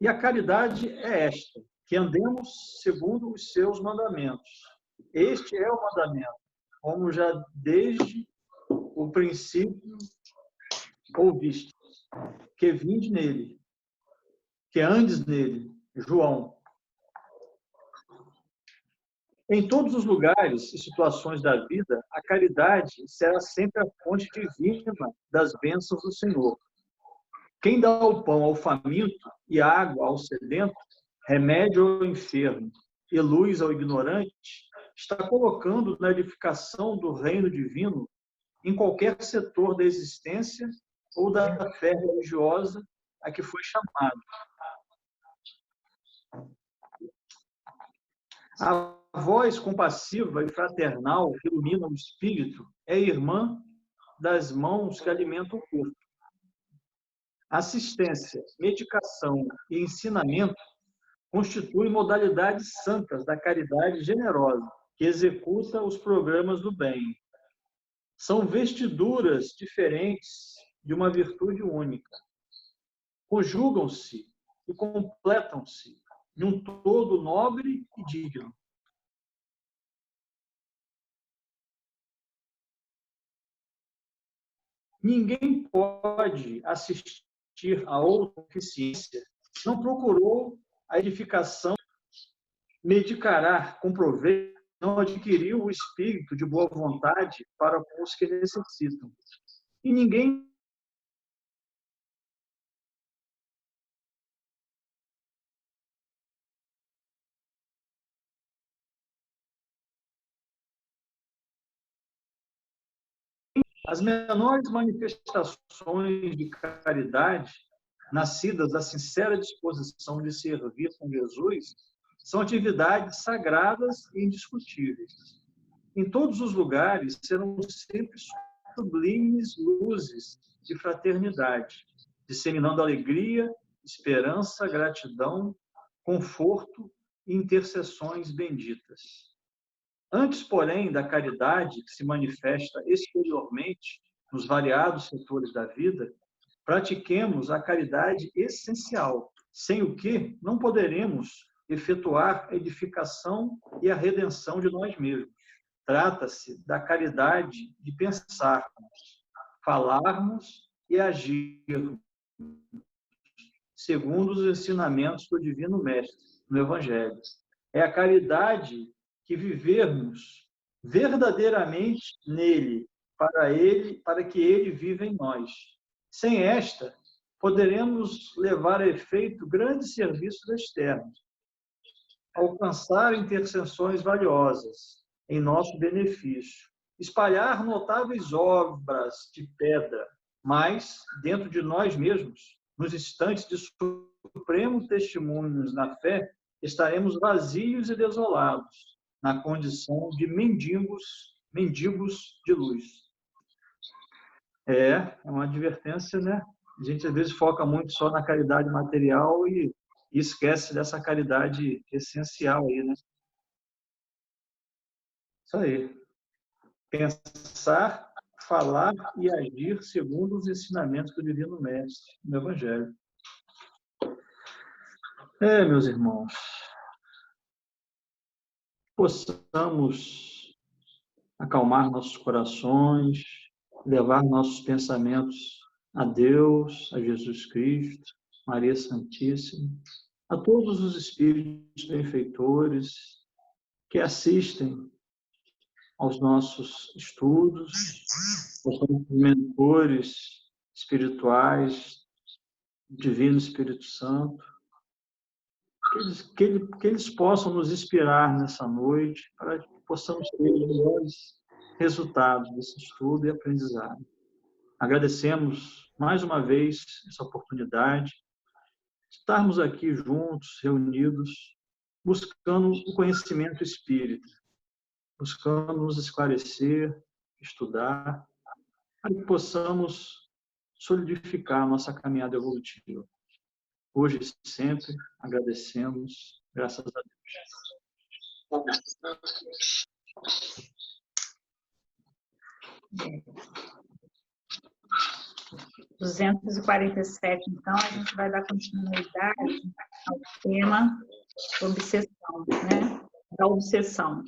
E a caridade é esta, que andemos segundo os seus mandamentos. Este é o mandamento, como já desde o princípio ouviste, que vinde nele, que andes nele. João. Em todos os lugares e situações da vida, a caridade será sempre a fonte divina das bênçãos do Senhor. Quem dá o pão ao faminto e a água ao sedento, remédio ao enfermo e luz ao ignorante, está colocando na edificação do reino divino em qualquer setor da existência ou da fé religiosa a que foi chamado. A voz compassiva e fraternal que ilumina o espírito é irmã das mãos que alimentam o corpo. Assistência, medicação e ensinamento constituem modalidades santas da caridade generosa, que executa os programas do bem. São vestiduras diferentes de uma virtude única. Conjugam-se e completam-se em um todo nobre e digno. Ninguém pode assistir a outra eficiência se não procurou a edificação, medicará com proveito, não adquiriu o espírito de boa vontade para os que necessitam. E ninguém as menores manifestações de caridade, nascidas da sincera disposição de servir com Jesus, são atividades sagradas e indiscutíveis. Em todos os lugares serão sempre sublimes luzes de fraternidade, disseminando alegria, esperança, gratidão, conforto e intercessões benditas. Antes, porém, da caridade que se manifesta exteriormente nos variados setores da vida, pratiquemos a caridade essencial, sem o que não poderemos efetuar a edificação e a redenção de nós mesmos. Trata-se da caridade de pensarmos, falarmos e agirmos segundo os ensinamentos do Divino Mestre no Evangelho. É a caridade que vivermos verdadeiramente nele, para que ele viva em nós. Sem esta, poderemos levar a efeito grandes serviços externos, alcançar intercessões valiosas em nosso benefício, espalhar notáveis obras de pedra, mas, dentro de nós mesmos, nos instantes de supremo testemunhos na fé, estaremos vazios e desolados, na condição de mendigos de luz. É uma advertência, né? A gente às vezes foca muito só na caridade material e esquece dessa caridade essencial aí, né? Isso aí. Pensar, falar e agir segundo os ensinamentos do Divino Mestre no Evangelho. Meus irmãos, possamos acalmar nossos corações, levar nossos pensamentos a Deus, a Jesus Cristo, Maria Santíssima, a todos os espíritos benfeitores que assistem aos nossos estudos, aos mentores espirituais, Divino Espírito Santo, que eles possam nos inspirar nessa noite para que possamos ter os melhores resultados desse estudo e aprendizado. Agradecemos mais uma vez essa oportunidade de estarmos aqui juntos, reunidos, buscando o conhecimento espírita, buscando nos esclarecer, estudar, para que possamos solidificar a nossa caminhada evolutiva. Hoje e sempre agradecemos, graças a Deus. 247, então, a gente vai dar continuidade ao tema obsessão, né? Da obsessão.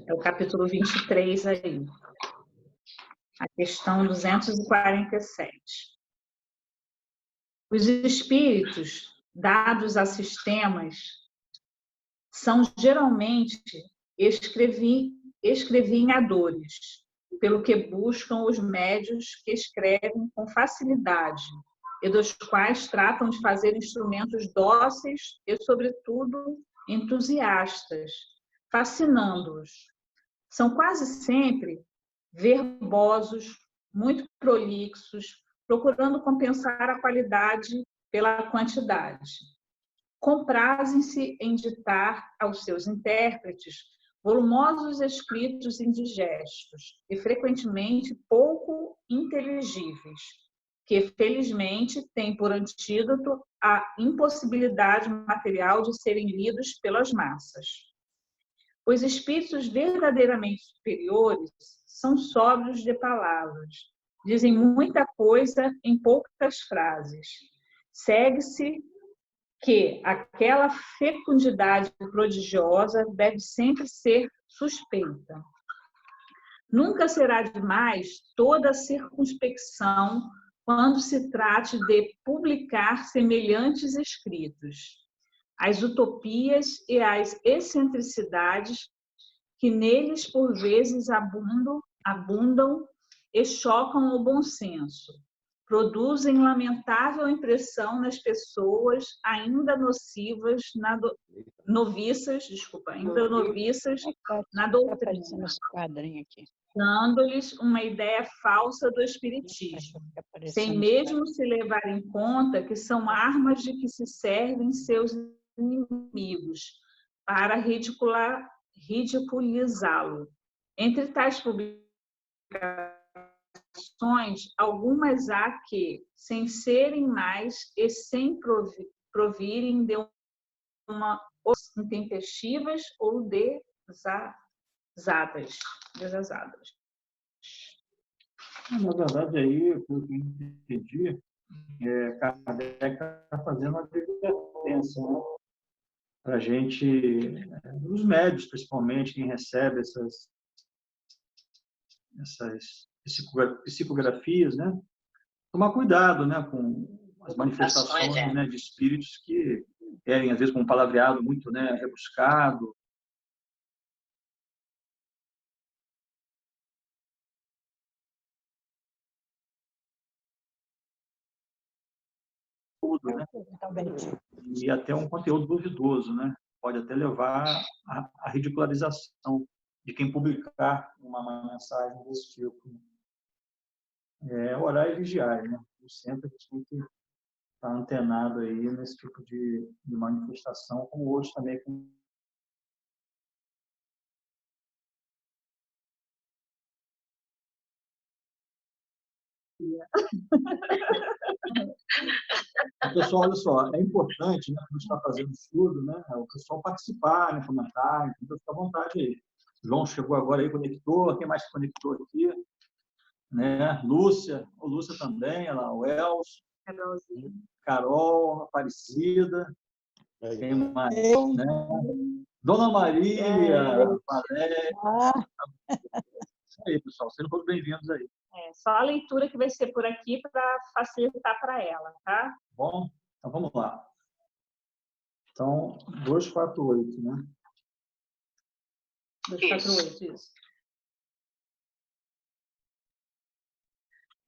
É o capítulo 23 aí. A questão 247. Os espíritos dados a sistemas são geralmente escrevinhadores, pelo que buscam os médios que escrevem com facilidade e dos quais tratam de fazer instrumentos dóceis e, sobretudo, entusiastas, fascinando-os. São quase sempre verbosos, muito prolixos, procurando compensar a qualidade pela quantidade. Comprazem-se em ditar aos seus intérpretes volumosos escritos indigestos e frequentemente pouco inteligíveis, que felizmente têm por antídoto a impossibilidade material de serem lidos pelas massas. Os espíritos verdadeiramente superiores são sóbrios de palavras, dizem muita coisa em poucas frases. Segue-se que aquela fecundidade prodigiosa deve sempre ser suspeita. Nunca será demais toda a circunspecção quando se trate de publicar semelhantes escritos. As utopias e as excentricidades que neles por vezes abundam e chocam o bom senso, produzem lamentável impressão nas pessoas ainda noviças na doutrina, dando-lhes uma ideia falsa do espiritismo, sem mesmo se levar em conta que são armas de que se servem seus inimigos para ridiculizá-lo. Entre tais publicações, algumas há que, sem serem mais e sem provirem de uma intempestivas ou desazadas. Na verdade, aí, pelo que eu entendi, Kardec está fazendo uma advertência, né? Para a gente, os médios, principalmente, quem recebe essas psicografias, né? Tomar cuidado, né, com as manifestações, né, de espíritos que querem, às vezes, com um palavreado muito, né, rebuscado. Tudo, né? E até um conteúdo duvidoso, né? Pode até levar à ridicularização de quem publicar uma mensagem desse tipo. Orar e vigiar, né? Sempre a gente tem que estar antenado aí nesse tipo de manifestação, como hoje também. Pessoal, olha só, é importante, né, quando a gente está fazendo estudo, né, o pessoal participar, né, comentar, então fica à vontade aí. João chegou agora aí, conectou, quem mais se conectou aqui? Né? Lúcia também, ela, o Elcio, Carol, Aparecida, quem mais? Né? Dona Maria, Valéria. Isso aí, pessoal, sejam todos bem-vindos aí. Só a leitura que vai ser por aqui para facilitar para ela, tá? Bom, então vamos lá. Então, 248, né? 248, isso.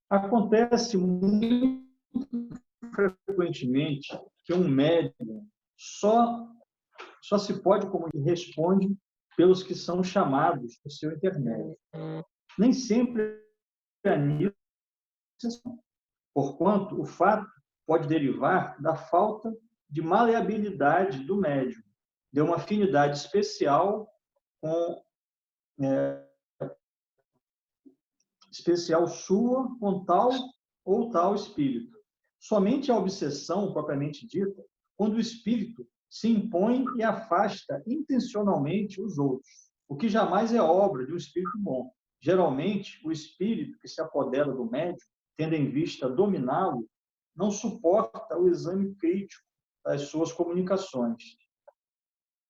Acontece muito frequentemente que um médium só se pode comunicar e responde pelos que são chamados por seu intermédio. Nem sempre é nisso, porquanto o fato pode derivar da falta de maleabilidade do médium, de uma afinidade especial sua com tal ou tal espírito. Somente a obsessão propriamente dita, quando o espírito se impõe e afasta intencionalmente os outros, o que jamais é obra de um espírito bom. Geralmente, o espírito que se apodera do médium tendo em vista dominá-lo, não suporta o exame crítico das suas comunicações.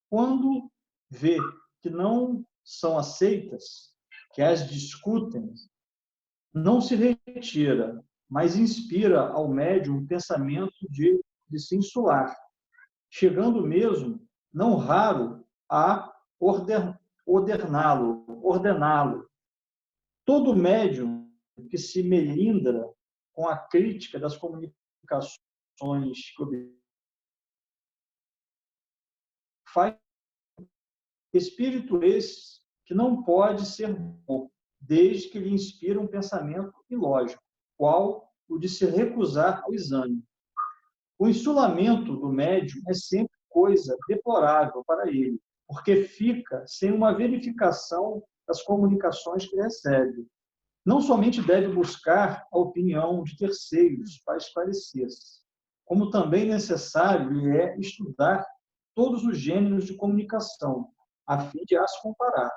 Quando vê que não são aceitas, que as discutem, não se retira, mas inspira ao médium um pensamento de se insular, chegando mesmo, não raro, a ordená-lo. Todo médium que se melindra com a crítica das comunicações que faz espírito esse que não pode ser bom, desde que lhe inspira um pensamento ilógico, qual o de se recusar ao exame. O insulamento do médium é sempre coisa deplorável para ele, porque fica sem uma verificação das comunicações que recebe. Não somente deve buscar a opinião de terceiros para esclarecer-se, como também necessário lhe é estudar todos os gêneros de comunicação, a fim de as comparar,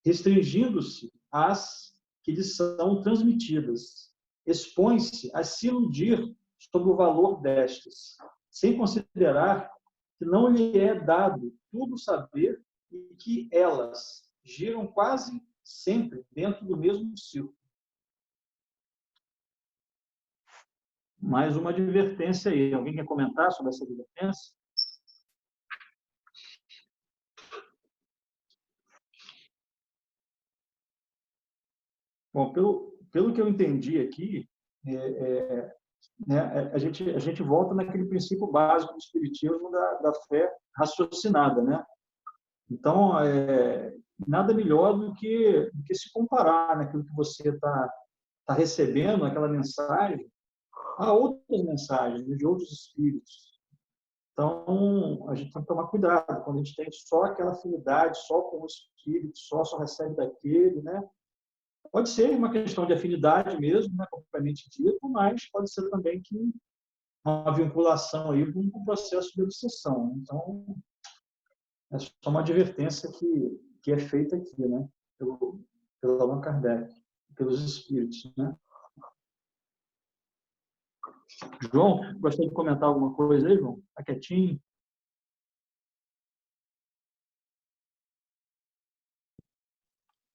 restringindo-se às que lhe são transmitidas. Expõe-se a se iludir sobre o valor destas, sem considerar que não lhe é dado tudo saber e que elas giram quase sempre dentro do mesmo círculo. Mais uma advertência aí. Alguém quer comentar sobre essa advertência? Bom, pelo que eu entendi aqui, né, a gente volta naquele princípio básico do espiritismo da fé raciocinada, né? Então, nada melhor do que se comparar naquilo que você está recebendo, aquela mensagem, a outras mensagens de outros espíritos. Então, a gente tem que tomar cuidado quando a gente tem só aquela afinidade, só com o espírito, só recebe daquele, né? Pode ser uma questão de afinidade mesmo, né, propriamente dito, mas pode ser também que uma vinculação aí com um processo de obsessão. Então, é só uma advertência que é feita aqui, né, pelo Allan Kardec, pelos espíritos, né. João, gostaria de comentar alguma coisa aí, João? Está quietinho?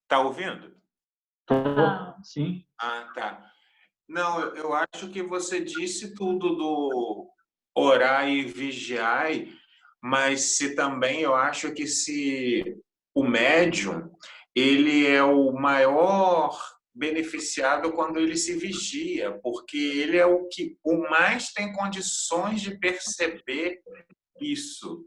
Está ouvindo? Sim. Ah, tá. Não, eu acho que você disse tudo do orar e vigiar, mas se também eu acho que se o médium, ele é o maior beneficiado quando ele se vigia, porque ele é o que o mais tem condições de perceber isso,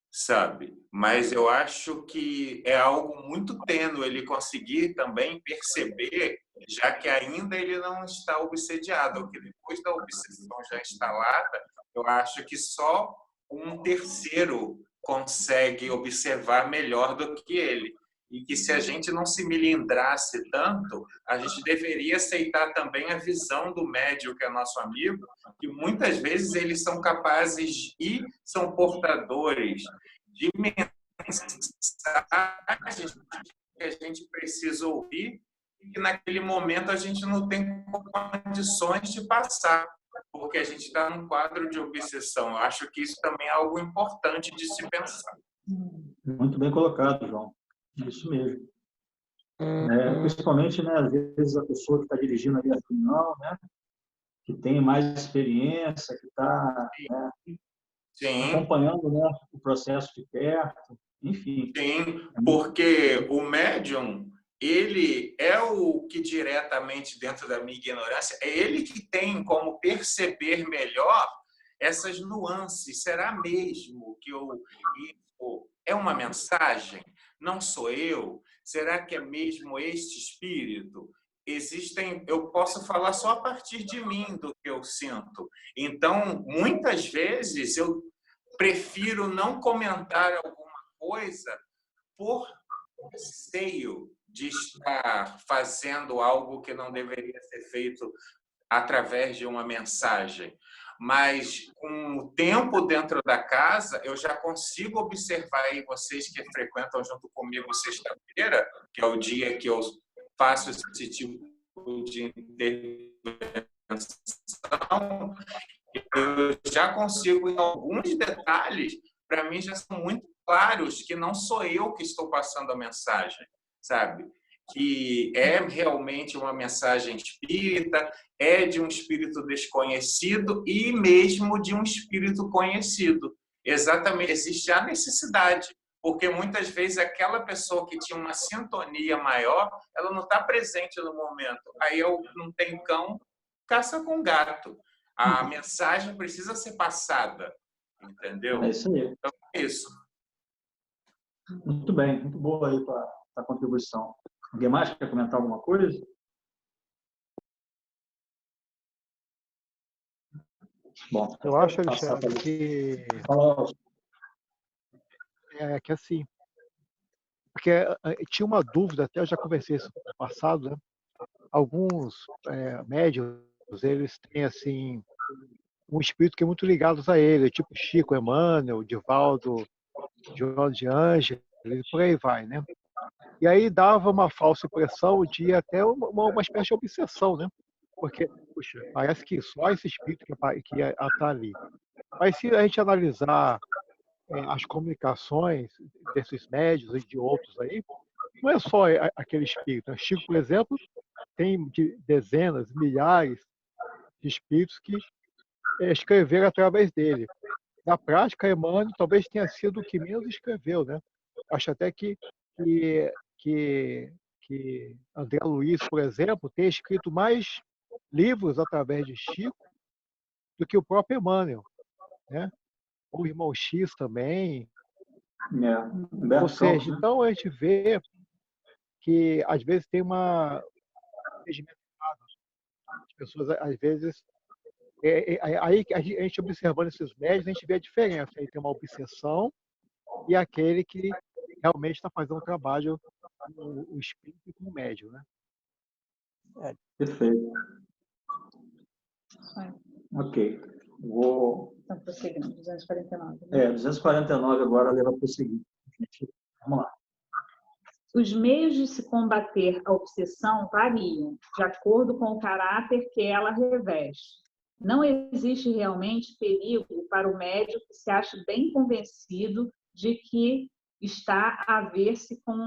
sabe? Mas eu acho que é algo muito tênue ele conseguir também perceber, já que ainda ele não está obsediado, porque depois da obsessão já instalada, eu acho que só um terceiro consegue observar melhor do que ele. E que se a gente não se melindrasse tanto, a gente deveria aceitar também a visão do médium, que é nosso amigo, que muitas vezes eles são capazes e são portadores de mensagens que a gente precisa ouvir e que naquele momento a gente não tem condições de passar, porque a gente está num quadro de obsessão. Eu acho que isso também é algo importante de se pensar. Muito bem colocado, João. Isso mesmo. Principalmente, né, às vezes, a pessoa que está dirigindo ali a reunião, né, que tem mais experiência, que está, né, acompanhando, né, o processo de perto, enfim. Sim, porque o médium, ele é o que diretamente, dentro da minha ignorância, é ele que tem como perceber melhor essas nuances. Será mesmo que é uma mensagem? Não sou eu? Será que é mesmo este espírito? Eu posso falar só a partir de mim do que eu sinto. Então, muitas vezes eu prefiro não comentar alguma coisa por receio de estar fazendo algo que não deveria ser feito através de uma mensagem. Mas, com o tempo dentro da casa, eu já consigo observar aí, vocês que frequentam junto comigo sexta-feira, que é o dia que eu faço esse tipo de intervenção, eu já consigo, em alguns detalhes, para mim já são muito claros que não sou eu que estou passando a mensagem, sabe? Que é realmente uma mensagem espírita, é de um espírito desconhecido e mesmo de um espírito conhecido. Exatamente, existe a necessidade, porque muitas vezes aquela pessoa que tinha uma sintonia maior, ela não está presente no momento. Aí eu não tenho cão, caça com gato. A mensagem precisa ser passada, entendeu? É isso aí. Então, é isso. Muito bem, muito boa aí a contribuição. Alguém mais quer comentar alguma coisa? Bom, Eu acho, passar Alexandre, que assim, porque tinha uma dúvida, até eu já conversei isso no passado, né? Alguns médiuns, eles têm assim um espírito que é muito ligado a ele, tipo Chico, Emmanuel, Divaldo, João de Ângeles, por aí vai, né? E aí dava uma falsa impressão de até uma espécie de obsessão, né? Porque, puxa, parece que só esse espírito que está ali. Mas se a gente analisar as comunicações desses médios e de outros aí, não é só aquele espírito. Chico, por exemplo, tem dezenas, milhares de espíritos que escreveram através dele. Na prática, Emmanuel talvez tenha sido o que menos escreveu, né? Acho até que, que André Luiz, por exemplo, tem escrito mais livros através de Chico do que o próprio Emmanuel, né? O irmão X também. Ou seja, então a gente vê que às vezes tem uma as pessoas às vezes aí a gente observando esses médios a gente vê a diferença. Aí tem uma obsessão e aquele que realmente está fazendo um trabalho o espírito com o médium, né? Perfeito. Ok. Estão prosseguindo, 249. Né? 249 agora leva para o seguinte. Vamos lá. Os meios de se combater a obsessão variam, de acordo com o caráter que ela reveste. Não existe realmente perigo para o médium que se acha bem convencido de que está a ver-se com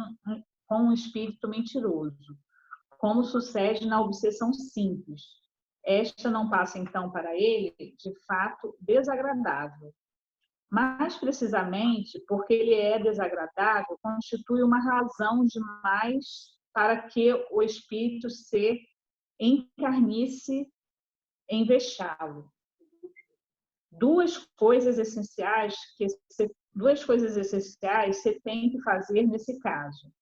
um espírito mentiroso, como sucede na obsessão simples. Esta não passa, então, para ele, de fato, desagradável. Mais precisamente, porque ele é desagradável, constitui uma razão demais para que o espírito se encarnice em vexá-lo. Duas coisas essenciais você tem que fazer nesse caso: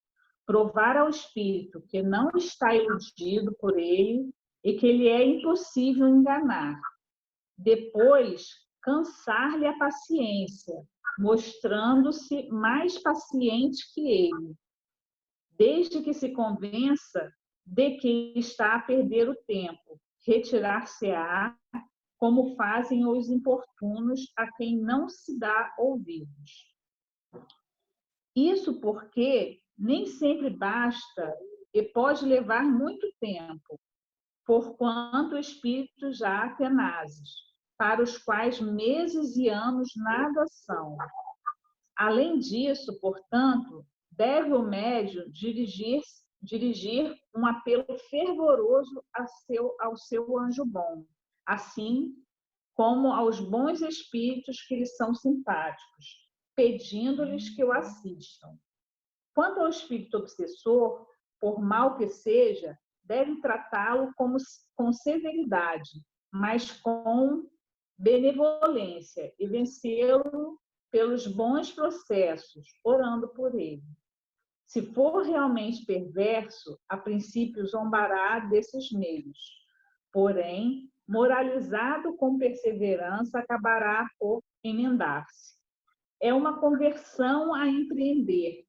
provar ao espírito que não está iludido por ele e que ele é impossível enganar. Depois, cansar-lhe a paciência, mostrando-se mais paciente que ele, desde que se convença de que está a perder o tempo, retirar-se-á, como fazem os importunos a quem não se dá ouvidos. Isso porque nem sempre basta e pode levar muito tempo, porquanto espíritos já tenazes, para os quais meses e anos nada são. Além disso, portanto, deve o médium dirigir um apelo fervoroso ao seu anjo bom, assim como aos bons espíritos que lhe são simpáticos, pedindo-lhes que o assistam. Quanto ao espírito obsessor, por mal que seja, deve tratá-lo com severidade, mas com benevolência, e vencê-lo pelos bons processos, orando por ele. Se for realmente perverso, a princípio zombará desses meios. Porém, moralizado com perseverança, acabará por emendar-se. É uma conversão a empreender,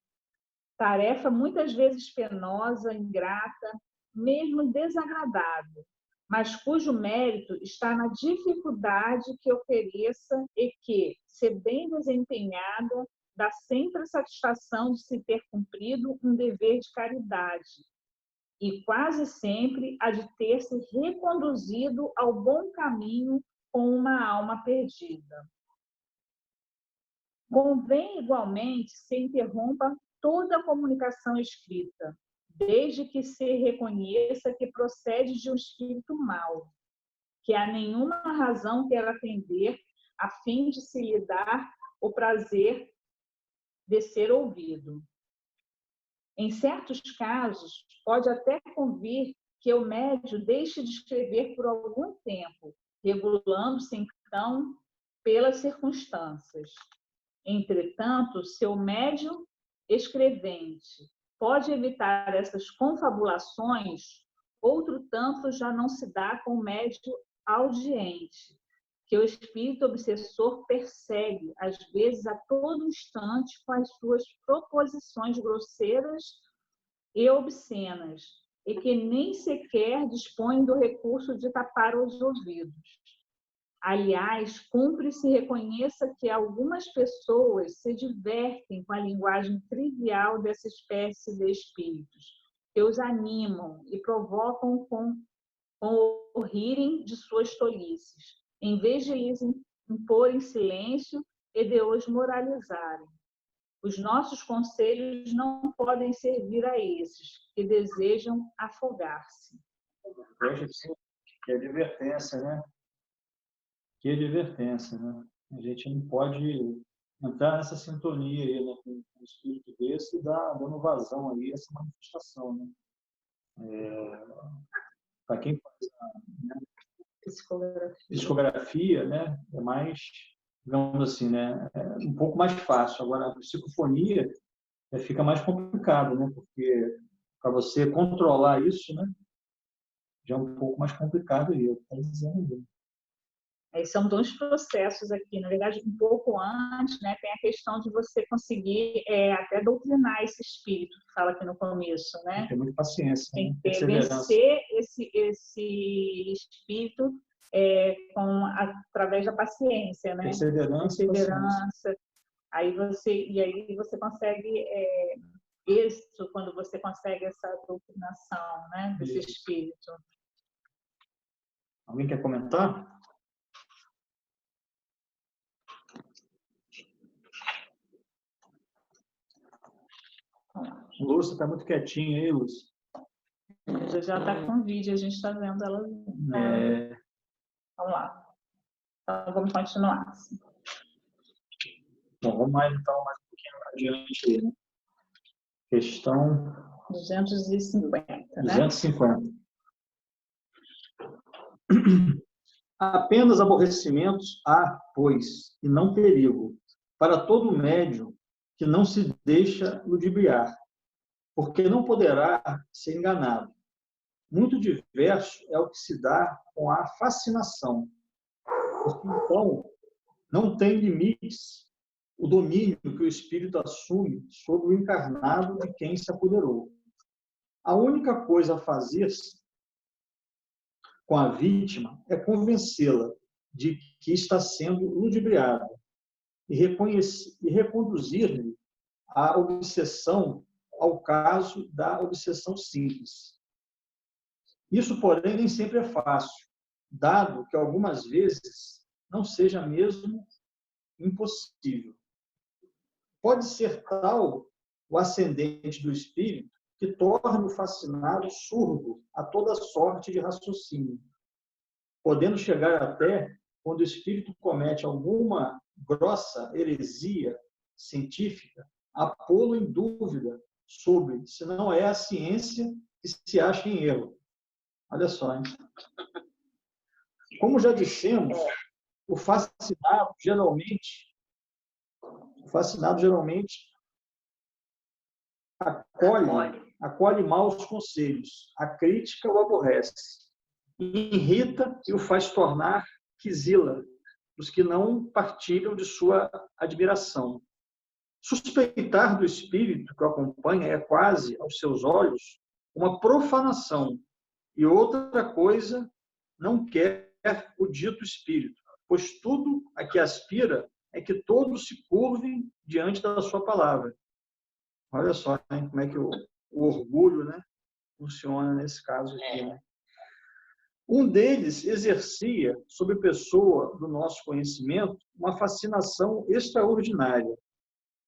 tarefa muitas vezes penosa, ingrata, mesmo desagradável, mas cujo mérito está na dificuldade que ofereça e que, se bem desempenhada, dá sempre a satisfação de se ter cumprido um dever de caridade, e quase sempre há de ter se reconduzido ao bom caminho com uma alma perdida. Convém, igualmente, se interrompa toda a comunicação escrita, desde que se reconheça que procede de um espírito mau, que há nenhuma razão quer atender a fim de se lhe dar o prazer de ser ouvido. Em certos casos, pode até convir que o médium deixe de escrever por algum tempo, regulando-se, então, pelas circunstâncias. Entretanto, seu médium escrevente pode evitar essas confabulações, outro tanto já não se dá com o médium audiente, que o espírito obsessor persegue, às vezes a todo instante, com as suas proposições grosseiras e obscenas, e que nem sequer dispõe do recurso de tapar os ouvidos. Aliás, cumpre se reconheça que algumas pessoas se divertem com a linguagem trivial dessa espécie de espíritos, que os animam e provocam com o rirem de suas tolices, em vez de lhes impor em silêncio e de os moralizarem. Os nossos conselhos não podem servir a esses que desejam afogar-se. Que advertência, né? Que advertência, né? A gente não pode entrar nessa sintonia aí, né, com um espírito desse e dando vazão aí a essa manifestação, né? Para quem faz a psicografia, né, é mais, digamos assim, né, é um pouco mais fácil. Agora, a psicofonia fica mais complicado, né? Porque para você controlar isso, né, já é um pouco mais complicado aí, eu estou dizendo. São dois processos aqui, na verdade, um pouco antes, né, tem a questão de você conseguir até doutrinar esse espírito, que fala aqui no começo, né? Tem que ter muita paciência, tem né? que vencer esse espírito através da paciência, né? Perseverança. Aí você consegue isso quando você consegue essa doutrinação, né, desse espírito. Alguém quer comentar? Lúcia está muito quietinha aí, Lúcia. Já está com vídeo, a gente está vendo ela. Vamos lá. Então, vamos continuar. Bom, vamos mais então, mais um pouquinho adiante aí, né? Questão 250, né? 250. Apenas aborrecimentos há, pois, e não perigo, para todo médium que não se deixa ludibriar, porque não poderá ser enganado. Muito diverso é o que se dá com a fascinação, porque então não tem limites o domínio que o espírito assume sobre o encarnado de quem se apoderou. A única coisa a fazer-se com a vítima é convencê-la de que está sendo ludibriada e reconduzir-lhe a obsessão ao caso da obsessão simples. Isso, porém, nem sempre é fácil, dado que algumas vezes não seja mesmo impossível. Pode ser tal o ascendente do espírito que torne o fascinado surdo a toda sorte de raciocínio, podendo chegar até, quando o espírito comete alguma grossa heresia científica, a pô-lo em dúvida sobre se não é a ciência que se acha em erro. Olha só, hein? Como já dissemos, o fascinado geralmente acolhe mal os conselhos, a crítica o aborrece, irrita e o faz tornar quisila os que não partilham de sua admiração. Suspeitar do espírito que o acompanha é quase, aos seus olhos, uma profanação, e outra coisa não quer o dito espírito, pois tudo a que aspira é que todos se curvem diante da sua palavra. Olha só, hein, como é que o orgulho, né, funciona nesse caso aqui, né? Um deles exercia sobre a pessoa do nosso conhecimento uma fascinação extraordinária.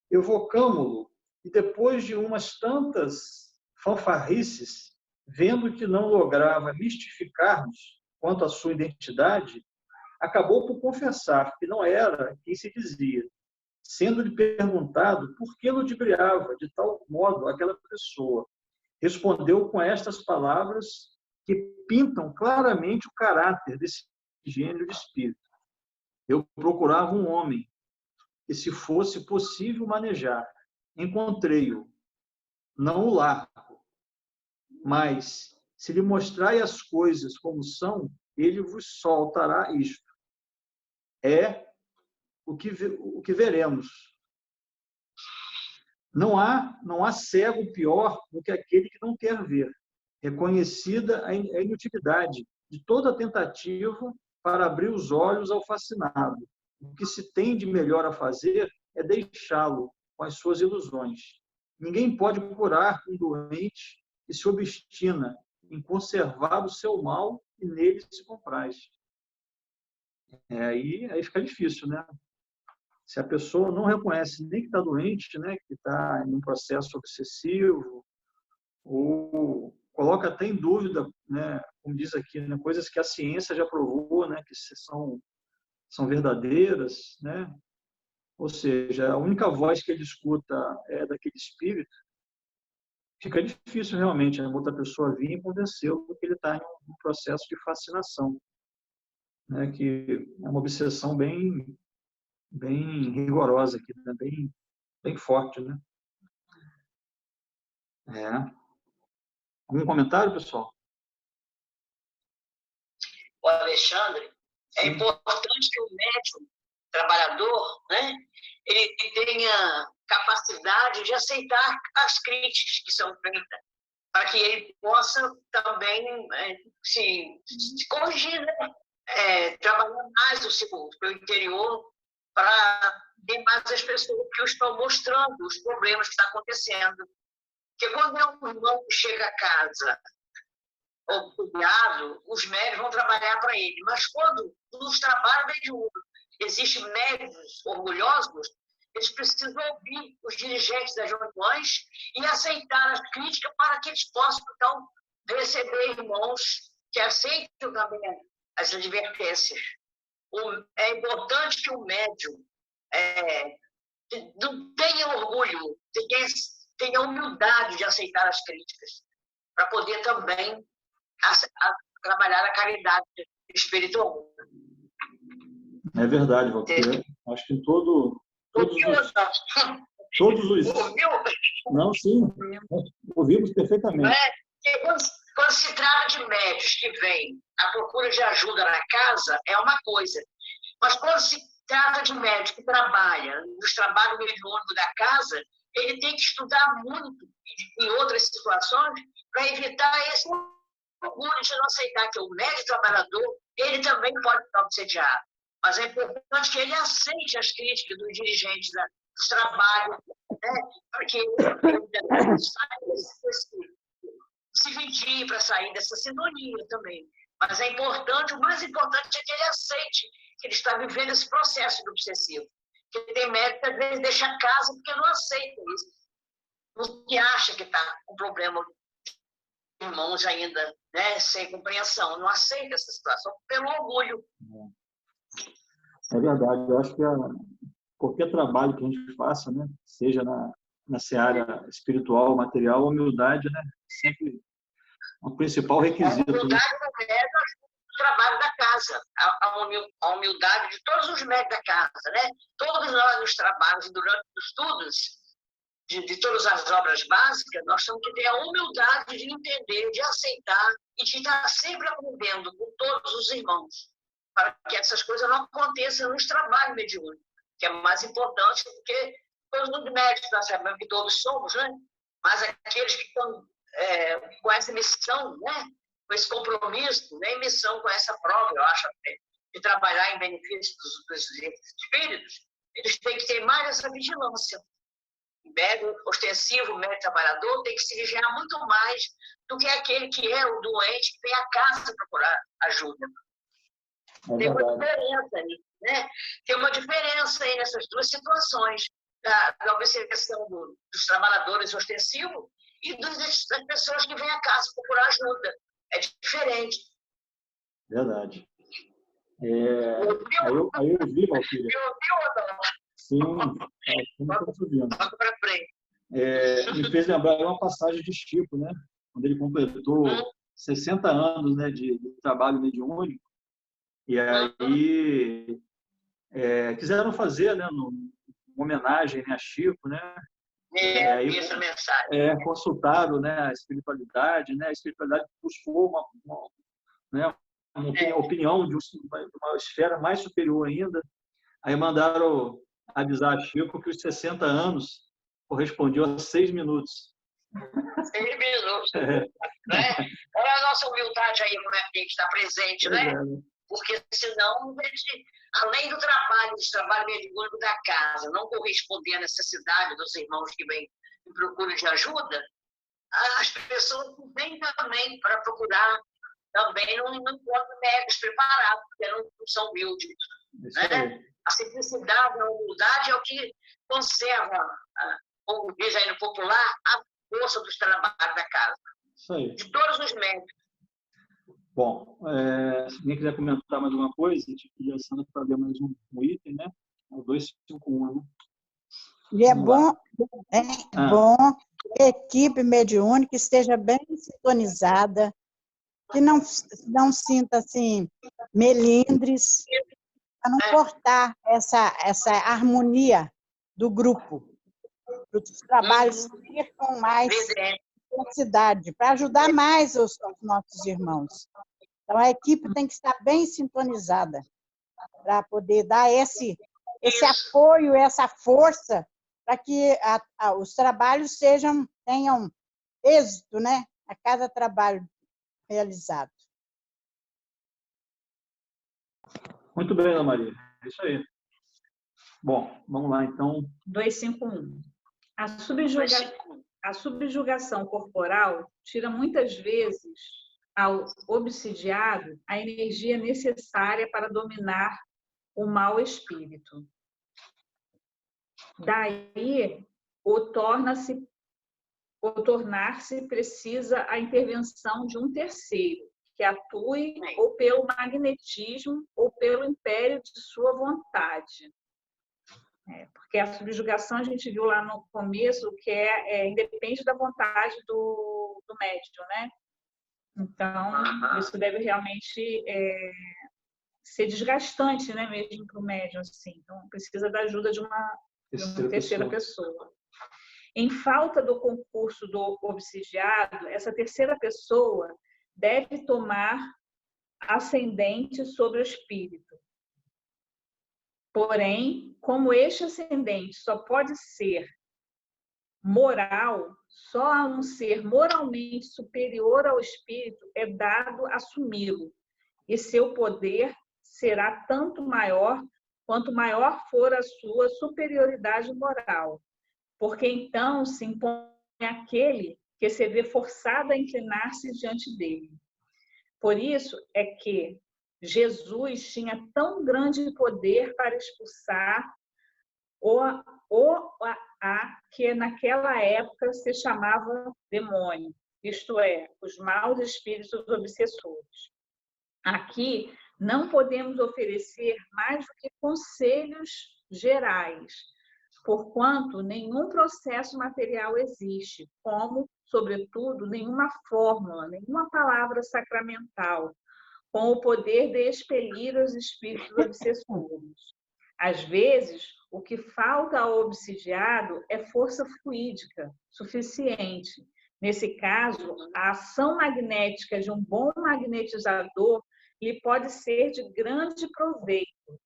Evocamo-lo e, depois de umas tantas fanfarrices, vendo que não lograva mistificar-nos quanto à sua identidade, acabou por confessar que não era quem se dizia, sendo-lhe perguntado por que ludibriava de tal modo aquela pessoa. Respondeu com estas palavras que pintam claramente o caráter desse gênero de espírito. Eu procurava um homem que, se fosse possível manejar, encontrei-o, não o largo, mas, se lhe mostrai as coisas como são, ele vos soltará isto. É o que veremos. Não há cego pior do que aquele que não quer ver. Reconhecida a inutilidade de toda tentativa para abrir os olhos ao fascinado. O que se tem de melhor a fazer é deixá-lo com as suas ilusões. Ninguém pode curar um doente que se obstina em conservar o seu mal e nele se compraz. Aí fica difícil, né? Se a pessoa não reconhece nem que está doente, né, que está em um processo obsessivo, ou coloca até em dúvida, né, como diz aqui, né, coisas que a ciência já provou, né, que são verdadeiras, né? Ou seja, a única voz que ele escuta é daquele espírito. Fica difícil realmente a outra pessoa vir e convencê-lo que ele está em um processo de fascinação, né, que é uma obsessão bem rigorosa aqui, né? Bem forte, né? Algum comentário, pessoal? O Alexandre, é importante que o médium trabalhador, né, ele tenha capacidade de aceitar as críticas que são feitas, para que ele possa também se corrigir, né? Trabalhar mais o segundo, pelo interior, para ver mais as pessoas que estão mostrando os problemas que estão acontecendo. Porque quando é um irmão que chega a casa ou cuidado, os médicos vão trabalhar para ele. Mas quando nos trabalhos mediúnicos existem médicos orgulhosos, eles precisam ouvir os dirigentes das reuniões e aceitar as críticas para que eles possam, então, receber irmãos que aceitem também as advertências. É importante que o médium não tenha orgulho, tenha humildade de aceitar as críticas, para poder também trabalhar a caridade espiritual. É verdade, Valquíria. Acho que todos os... Não, sim. Ouvimos perfeitamente. Quando se trata de médicos que vêm à procura de ajuda na casa, é uma coisa. Mas quando se trata de médico que trabalha nos trabalhos mediúnicos da casa, ele tem que estudar muito em outras situações para evitar esse orgulho de não aceitar que o médico trabalhador, ele também pode estar obsediado. Mas é importante que ele aceite as críticas dos dirigentes dos trabalhos, né? Para que ele se vigie para sair dessa sintonia também. Mas é importante, o mais importante é que ele aceite que ele está vivendo esse processo do obsessivo. Porque tem médico que às vezes deixa a casa porque não aceita isso. Porque acha que está com problema de irmãos ainda, né, sem compreensão. Não aceita essa situação pelo orgulho. É verdade. Eu acho que qualquer trabalho que a gente faça, né, seja na seara espiritual, material, a humildade, né, sempre o principal requisito. A humildade é o trabalho da casa, a humildade de todos os médicos da casa, né? Todos nós nos trabalhos e durante os estudos de todas as obras básicas, nós temos que ter a humildade de entender, de aceitar e de estar sempre aprendendo com todos os irmãos, para que essas coisas não aconteçam nos trabalhos mediúnicos, que é mais importante, porque todos os médicos nós sabemos que todos somos, né? Mas aqueles que estão com essa missão, né? Com esse compromisso, né? Missão com essa prova, eu acho, de trabalhar em benefício dos espíritos, eles têm que ter mais essa vigilância. médium ostensivo, médium trabalhador, tem que se vigiar muito mais do que aquele que é o doente que vem à casa procurar ajuda. Tem uma diferença aí, né? Tem uma diferença aí nessas duas situações, da observação dos trabalhadores ostensivos e das pessoas que vêm à casa procurar ajuda. É diferente. Verdade. Aí eu vi, Valquíria. Me ouviu ou não? Sim, estamos ouvindo. Vamos para frente. Me fez lembrar uma passagem de Chico, né? Quando ele completou 60 anos, né, de trabalho mediúnico. E aí quiseram fazer, né, uma homenagem, né, a Chico, né? Aí, essa mensagem. Consultaram, né, a espiritualidade, né? A espiritualidade buscou uma opinião de uma esfera mais superior ainda. Aí mandaram avisar a Chico que os 60 anos correspondiam a 6 minutos. 6 minutos. Né? Olha a nossa humildade aí, como é que tem que estar presente, né? Porque senão, além do trabalho mediúnico da casa, não corresponder à necessidade dos irmãos que vêm em procura de ajuda, as pessoas vêm também para procurar, também não encontram médicos preparados, porque não são humildes. Né? A simplicidade, a humildade é o que conserva, como diz aí no popular, a força dos trabalhos da casa. Isso aí. De todos os médicos. Bom, se alguém quiser comentar mais alguma coisa, a gente pedir a Sandra para ler mais um item, né? É o 251, né? E é bom que a equipe mediúnica esteja bem sintonizada, que não sinta assim melindres, para não cortar essa harmonia do grupo, para os trabalhos ir com mais intensidade, para ajudar mais os nossos irmãos. Então, a equipe tem que estar bem sintonizada para poder dar esse apoio, essa força, para que os trabalhos tenham êxito, né? A cada trabalho realizado. Muito bem, Ana Maria. É isso aí. Bom, vamos lá, então. 251. A subjugação corporal tira muitas vezes ao obsidiado a energia necessária para dominar o mau espírito. Daí, tornar-se precisa a intervenção de um terceiro, que atue ou pelo magnetismo ou pelo império de sua vontade. Porque a subjugação, a gente viu lá no começo, que independe da vontade do médium, né? Então, isso deve realmente ser desgastante, né, mesmo para o médium, assim. Então, precisa da ajuda de uma terceira pessoa. Em falta do concurso do obsidiado, essa terceira pessoa deve tomar ascendente sobre o espírito. Porém, como este ascendente só pode ser moral, só a um ser moralmente superior ao espírito é dado assumi-lo, e seu poder será tanto maior quanto maior for a sua superioridade moral, porque então se impõe aquele que se vê forçado a inclinar-se diante dele. Por isso é que Jesus tinha tão grande poder para expulsar que naquela época se chamava demônio, isto é, os maus espíritos obsessores. Aqui não podemos oferecer mais do que conselhos gerais, porquanto nenhum processo material existe, como, sobretudo, nenhuma fórmula, nenhuma palavra sacramental, com o poder de expelir os espíritos obsessores. Às vezes, o que falta ao obsidiado é força fluídica suficiente. Nesse caso, a ação magnética de um bom magnetizador lhe pode ser de grande proveito.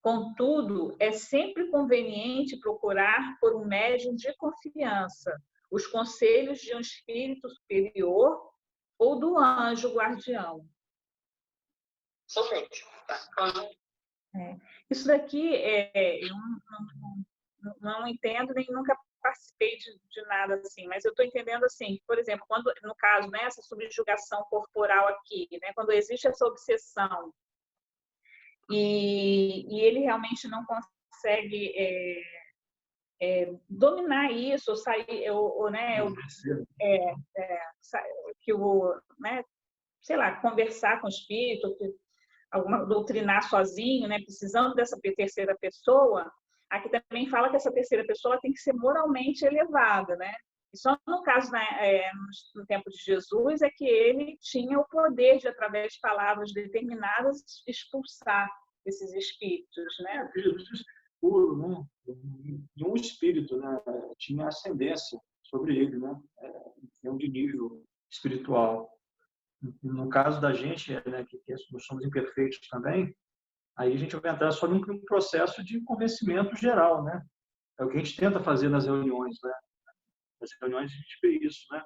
Contudo, é sempre conveniente procurar por um médium de confiança os conselhos de um espírito superior ou do anjo guardião. Somente. Isso daqui eu não entendo nem nunca participei de nada assim, mas eu estou entendendo assim, por exemplo, quando, no caso, né, essa subjugação corporal aqui, né, quando existe essa obsessão e ele realmente não consegue dominar isso, ou sair, né, que o, né, sei lá, conversar com o espírito, doutrinar sozinho, né, precisando dessa terceira pessoa, aqui também fala que essa terceira pessoa tem que ser moralmente elevada, né? E só no caso, no tempo de Jesus, é que ele tinha o poder de, através de palavras determinadas, expulsar esses espíritos, né? Jesus puro, né? Nenhum espírito, né, tinha ascendência sobre ele, né? De nível espiritual. No caso da gente, né, que nós somos imperfeitos também, aí a gente vai entrar só num processo de convencimento geral, né? É o que a gente tenta fazer nas reuniões, né? Nas reuniões a gente vê isso, né?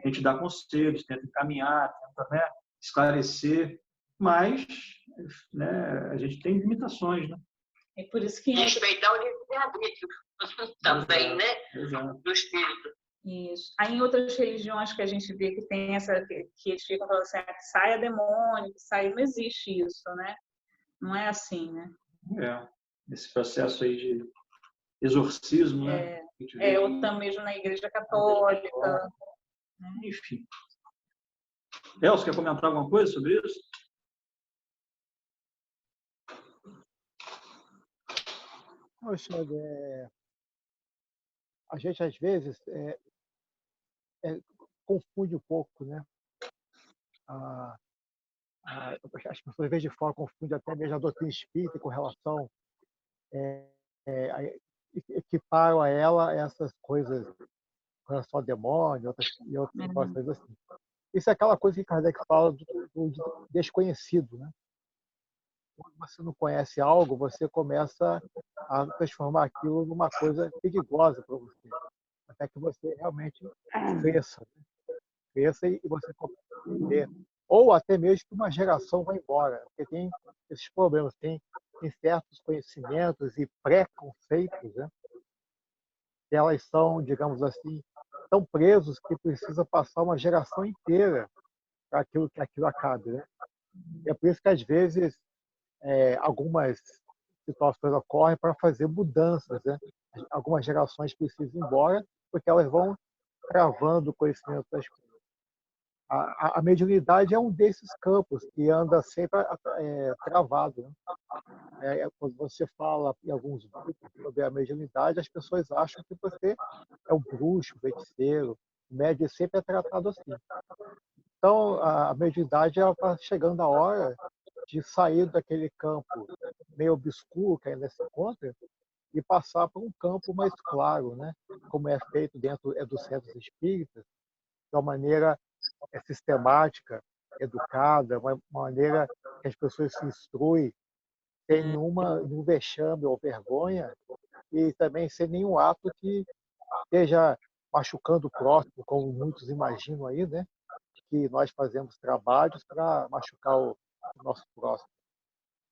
A gente dá conselhos, tenta encaminhar, tenta, né, esclarecer, mas, né, a gente tem limitações, né? É por isso que respeitar o livre-arbítrio também, né? Exato. Do espírito. Isso. Aí em outras religiões que a gente vê que tem essa, que eles ficam falando assim, que saia demônio, que saia, não existe isso, né? Não é assim, né? Esse processo aí de exorcismo, né? Ou também mesmo na Igreja Católica. Né? Enfim. Elcio, quer comentar alguma coisa sobre isso? Alexandre, a gente às vezes confunde um pouco, né? As pessoas, às vezes, de fora confundem até mesmo a doutrina espírita com relação, equiparam a ela essas coisas com relação ao demônio e outras coisas assim. Isso é aquela coisa que Kardec fala do desconhecido, né? Quando você não conhece algo, você começa a transformar aquilo numa coisa perigosa para você, até que você realmente cresça, né? Cresça e você começa a entender. Ou até mesmo que uma geração vai embora, porque tem esses problemas, tem certos conhecimentos e preconceitos, né? Que elas são, digamos assim, tão presos que precisa passar uma geração inteira para que aquilo acabe, né? E é por isso que às vezes algumas situações ocorrem para fazer mudanças, né? Algumas gerações precisam ir embora porque elas vão travando o conhecimento das coisas. A mediunidade é um desses campos que anda sempre travado, né? Quando você fala em alguns grupos sobre a mediunidade, as pessoas acham que você é um bruxo, um feiticeiro. O médium sempre é tratado assim. Então, a mediunidade está chegando a hora de sair daquele campo meio obscuro que ainda se encontra e passar para um campo mais claro, né? Como é feito dentro dos centros espíritas, de uma maneira sistemática, educada, uma maneira que as pessoas se instruem sem nenhum vexame ou vergonha e também sem nenhum ato que esteja machucando o próximo, como muitos imaginam aí, né? Que nós fazemos trabalhos para machucar o nosso próximo.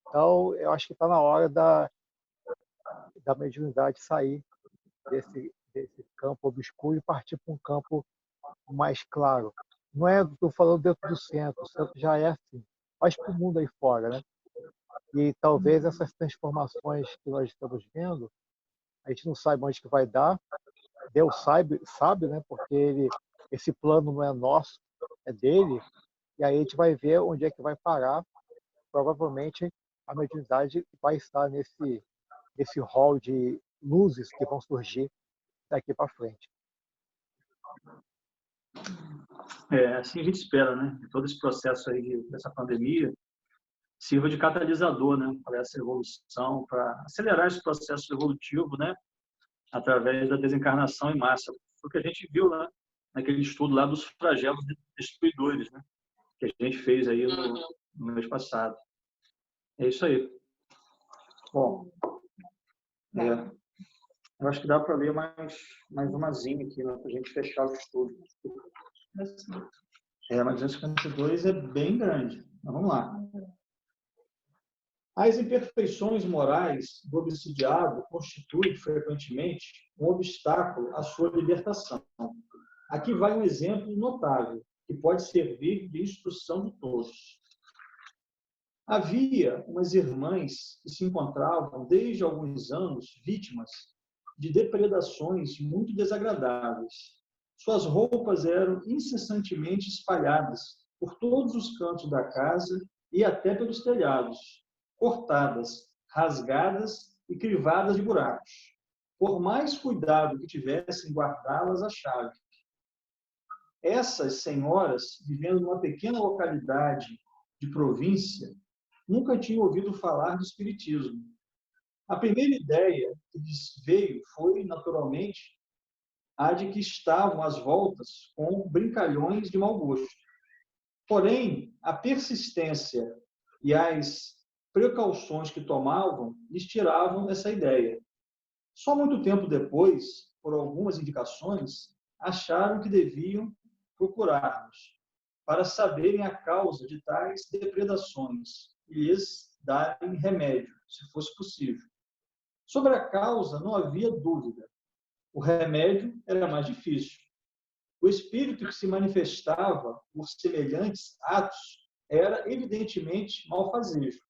Então, eu acho que está na hora da mediunidade sair desse campo obscuro e partir para um campo mais claro. Não é, estou falando dentro do centro, o centro já é assim, mas para o mundo aí fora, né? E talvez essas transformações que nós estamos vendo, a gente não sabe onde que vai dar. Deus sabe, né? Porque esse plano não é nosso, é dele. E aí a gente vai ver onde é que vai parar. Provavelmente a mediunidade vai estar nesse hall de luzes que vão surgir daqui para frente. Assim a gente espera, né? Que todo esse processo aí dessa pandemia sirva de catalisador, né? Para essa evolução, para acelerar esse processo evolutivo, né? Através da desencarnação em massa. Foi o que a gente viu lá, naquele estudo lá dos flagelos destruidores, né? Que a gente fez aí no mês passado. É isso aí. Bom, eu acho que dá para ler mais umazinha aqui, né? Para a gente fechar o estudo. Mas 252 é bem grande. Então, vamos lá. As imperfeições morais do obsidiado constituem, frequentemente, um obstáculo à sua libertação. Aqui vai um exemplo notável, que pode servir de instrução de todos. Havia umas irmãs que se encontravam, desde alguns anos, vítimas de depredações muito desagradáveis. Suas roupas eram incessantemente espalhadas por todos os cantos da casa e até pelos telhados, cortadas, rasgadas e crivadas de buracos, por mais cuidado que tivessem em guardá-las à chave. Essas senhoras, vivendo numa pequena localidade de província, nunca tinham ouvido falar do espiritismo. A primeira ideia que lhes veio foi, naturalmente, a de que estavam às voltas com brincalhões de mau gosto. Porém, a persistência e as precauções que tomavam lhes tiravam essa ideia. Só muito tempo depois, por algumas indicações, acharam que deviam procurar-nos para saberem a causa de tais depredações e lhes darem remédio, se fosse possível. Sobre a causa não havia dúvida. O remédio era mais difícil. O espírito que se manifestava por semelhantes atos era evidentemente malfazejo.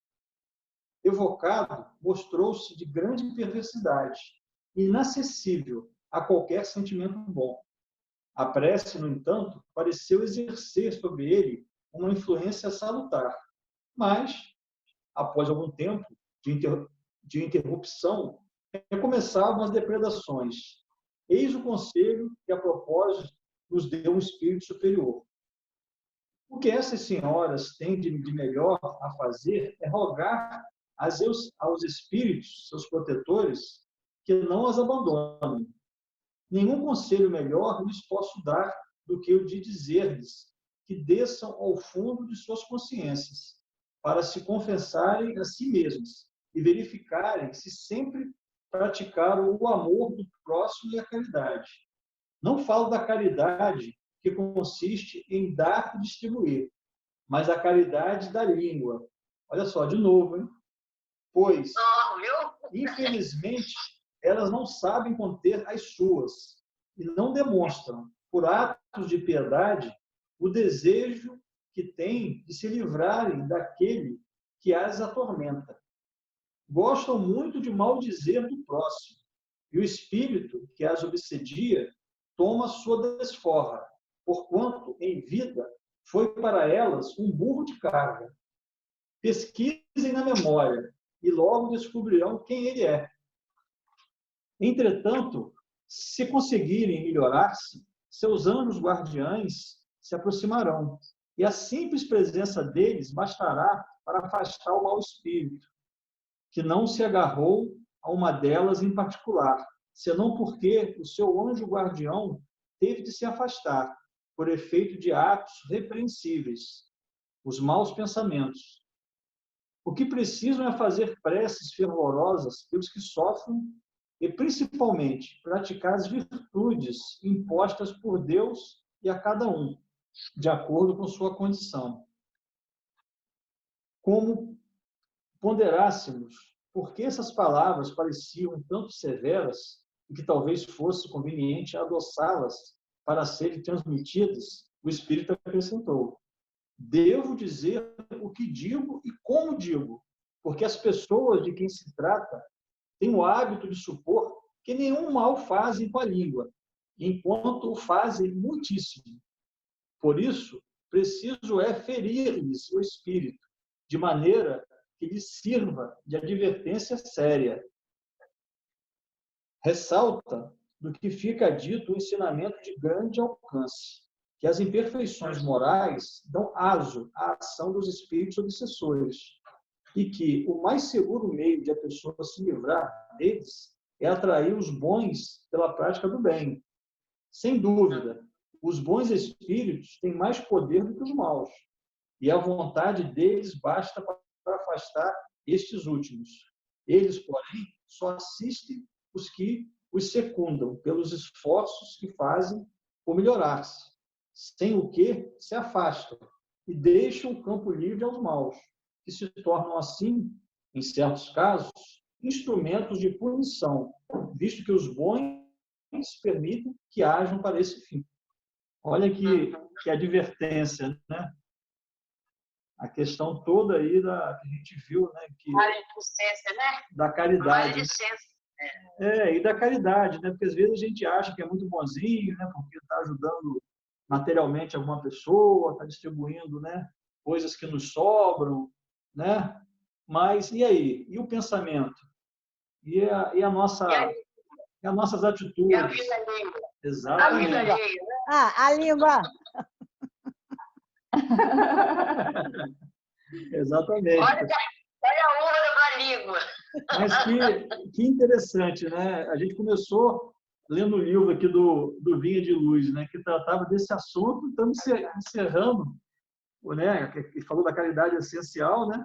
Evocado, mostrou-se de grande perversidade, inacessível a qualquer sentimento bom. A prece, no entanto, pareceu exercer sobre ele uma influência salutar, mas, após algum tempo de interrupção, recomeçavam as depredações. Eis o conselho que, a propósito, nos deu um espírito superior. O que essas senhoras têm de melhor a fazer é rogar aos espíritos, seus protetores, que não as abandonem. Nenhum conselho melhor lhes posso dar do que o de dizer-lhes que desçam ao fundo de suas consciências, para se confessarem a si mesmas e verificarem se sempre praticaram o amor do próximo e a caridade. Não falo da caridade que consiste em dar e distribuir, mas a caridade da língua. Olha só, de novo, hein? Pois, infelizmente, elas não sabem conter as suas e não demonstram, por atos de piedade, o desejo que têm de se livrarem daquele que as atormenta. Gostam muito de maldizer do próximo, e o espírito que as obsedia toma sua desforra, porquanto, em vida, foi para elas um burro de carga. Pesquisem na memória e logo descobrirão quem ele é. Entretanto, se conseguirem melhorar-se, seus anjos guardiães se aproximarão, e a simples presença deles bastará para afastar o mau espírito, que não se agarrou a uma delas em particular, senão porque o seu anjo guardião teve de se afastar, por efeito de atos repreensíveis, os maus pensamentos. O que precisam é fazer preces fervorosas pelos que sofrem e, principalmente, praticar as virtudes impostas por Deus e a cada um, de acordo com sua condição. Como ponderássemos por que essas palavras pareciam tanto severas e que talvez fosse conveniente adoçá-las para serem transmitidas, o Espírito acrescentou: devo dizer o que digo e como digo, porque as pessoas de quem se trata têm o hábito de supor que nenhum mal fazem com a língua, enquanto o fazem muitíssimo. Por isso, preciso é ferir-lhes o espírito, de maneira que lhes sirva de advertência séria. Ressalta do que fica dito o ensinamento de grande alcance, que as imperfeições morais dão aso à ação dos espíritos obsessores, e que o mais seguro meio de a pessoa se livrar deles é atrair os bons pela prática do bem. Sem dúvida, os bons espíritos têm mais poder do que os maus, e a vontade deles basta para afastar estes últimos. Eles, porém, só assistem os que os secundam pelos esforços que fazem por melhorar-se, sem o que se afastam e deixam o campo livre aos maus, que se tornam, assim, em certos casos, instrumentos de punição, visto que os bons permitem que hajam para esse fim. Olha que advertência, né? A questão toda aí que a gente viu, né? Maledicência, né? Da caridade. Maledicência. E da caridade, né? Porque às vezes a gente acha que é muito bonzinho, né? Porque está ajudando materialmente alguma pessoa, está distribuindo, né? Coisas que nos sobram, né? Mas e aí? E o pensamento? E as nossas atitudes? E a vida alheia. Exatamente. A vida alheia, né? A língua. Exatamente. Olha a honra da língua. Mas que interessante, né? A gente começou lendo o livro aqui do Vinha de Luz, né? Que tratava desse assunto, estamos encerrando, né? Que falou da caridade essencial, né?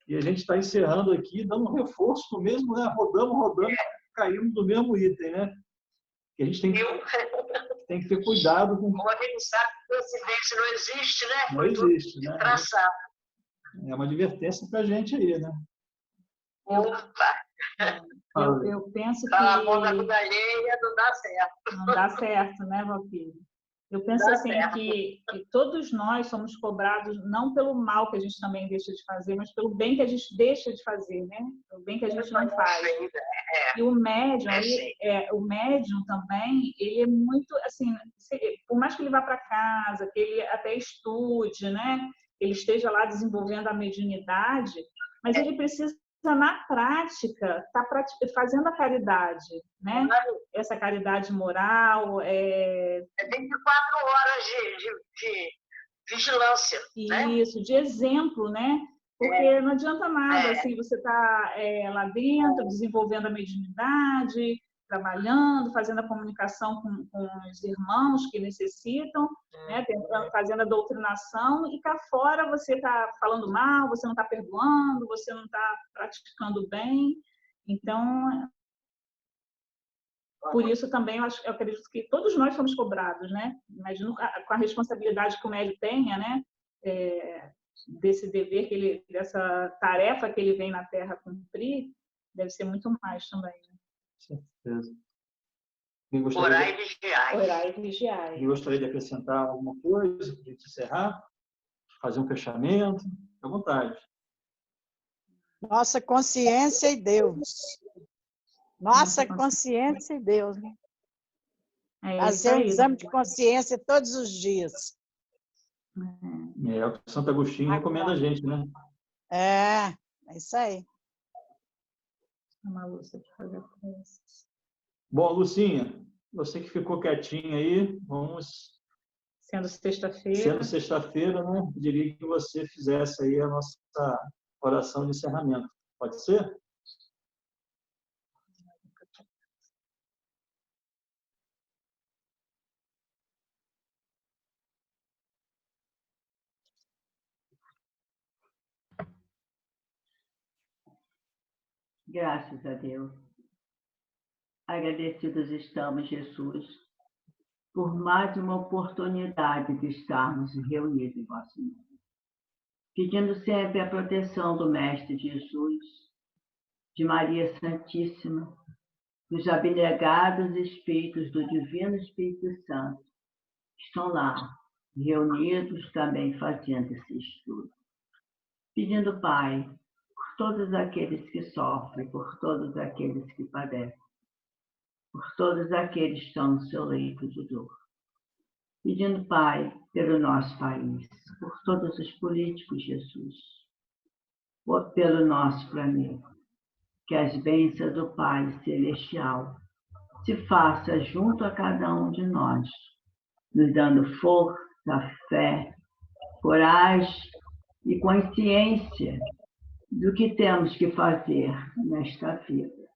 E a gente está encerrando aqui, dando um reforço no mesmo, né? Rodamos, caímos no mesmo item, né? Que a gente tem que ter cuidado com... Como a gente sabe que coincidência não existe, né? Não existe, né? Traçado. É uma advertência para a gente aí, né? Opa! Eu penso que... Falar bom da vida alheia não dá certo. Não dá certo, né, Valquíria? Eu penso assim que todos nós somos cobrados não pelo mal que a gente também deixa de fazer, mas pelo bem que a gente deixa de fazer, né? O bem que a gente não faz. E o médium, o médium também, ele é muito, assim, por mais que ele vá para casa, que ele até estude, né? Ele esteja lá desenvolvendo a mediunidade, mas ele precisa na prática, está fazendo a caridade, né? Essa caridade moral. É 24 horas de vigilância. Isso, né? De exemplo, né? Porque não adianta nada, assim, você está lá dentro, desenvolvendo a mediunidade, trabalhando, fazendo a comunicação com os irmãos que necessitam, né? Fazendo a doutrinação, e cá fora você está falando mal, você não está perdoando, você não está praticando bem. Então, por isso também eu acredito que todos nós somos cobrados, né? Imagino com a responsabilidade que o médium tenha, né? Desse dever, dessa tarefa que ele vem na Terra cumprir, deve ser muito mais também, né? Certeza. Orar e vigiar. Orar e vigiar. Eu gostaria de acrescentar alguma coisa para a gente encerrar, fazer um fechamento, fique à vontade. Nossa consciência e Deus. Nossa consciência e Deus, né? Fazer um exame de consciência todos os dias. É o que Santo Agostinho recomenda a gente, né? É isso aí. Bom, Lucinha, você que ficou quietinha aí, vamos... Sendo sexta-feira, né? Eu diria que você fizesse aí a nossa oração de encerramento. Pode ser? Graças a Deus. Agradecidos estamos, Jesus, por mais uma oportunidade de estarmos reunidos em vosso nome. Pedindo sempre a proteção do Mestre Jesus, de Maria Santíssima, dos abnegados espíritos do Divino Espírito Santo, que estão lá, reunidos também fazendo esse estudo. Pedindo, Pai, por todos aqueles que sofrem, por todos aqueles que padecem, por todos aqueles que estão no seu leito de dor. Pedindo, Pai, pelo nosso país, por todos os políticos, Jesus, pelo nosso planeta, que as bênçãos do Pai Celestial se façam junto a cada um de nós, nos dando força, fé, coragem e consciência do que temos que fazer nesta vida.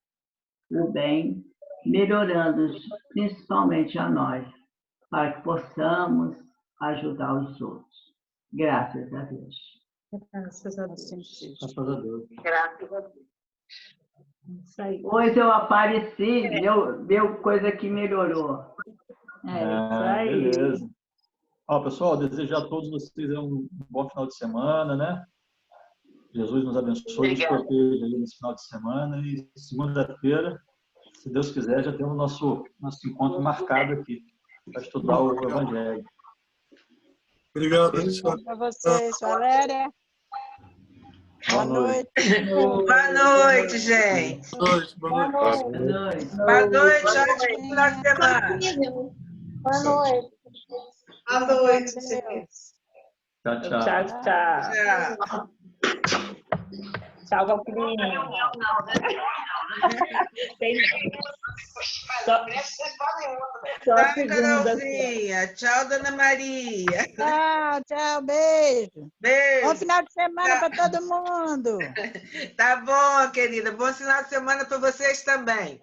O bem, melhorando principalmente a nós, para que possamos ajudar os outros. Graças a Deus. Graças a Deus. Graças a Deus. Graças a Deus. Isso aí. Hoje eu apareci, deu coisa que melhorou. Isso aí. Beleza. Ó, pessoal, desejo a todos vocês um bom final de semana, né? Jesus nos abençoe e nos proteja aí nesse final de semana. E segunda-feira, se Deus quiser, já temos nosso encontro marcado aqui para estudar o Evangelho. Obrigado, Beijo Alexandre. para vocês, Valéria. Boa noite. Boa noite, gente. Boa noite. Boa noite. Boa noite. Boa noite, ótimo final de semana. Boa noite. Boa noite. Deus. Tchau, tchau. Tchau, tchau. Tchau. Tchau, Valquirinha. Tem só Tchau, segunda. Carolzinha. Tchau, Dona Maria. Tchau, beijo. Beijo. Bom final de semana para todo mundo. Tá bom, querida. Bom final de semana para vocês também.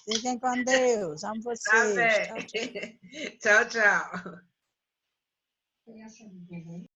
Fiquem com Deus. Amo Tá vocês. bem. Tchau, tchau. Tchau, tchau.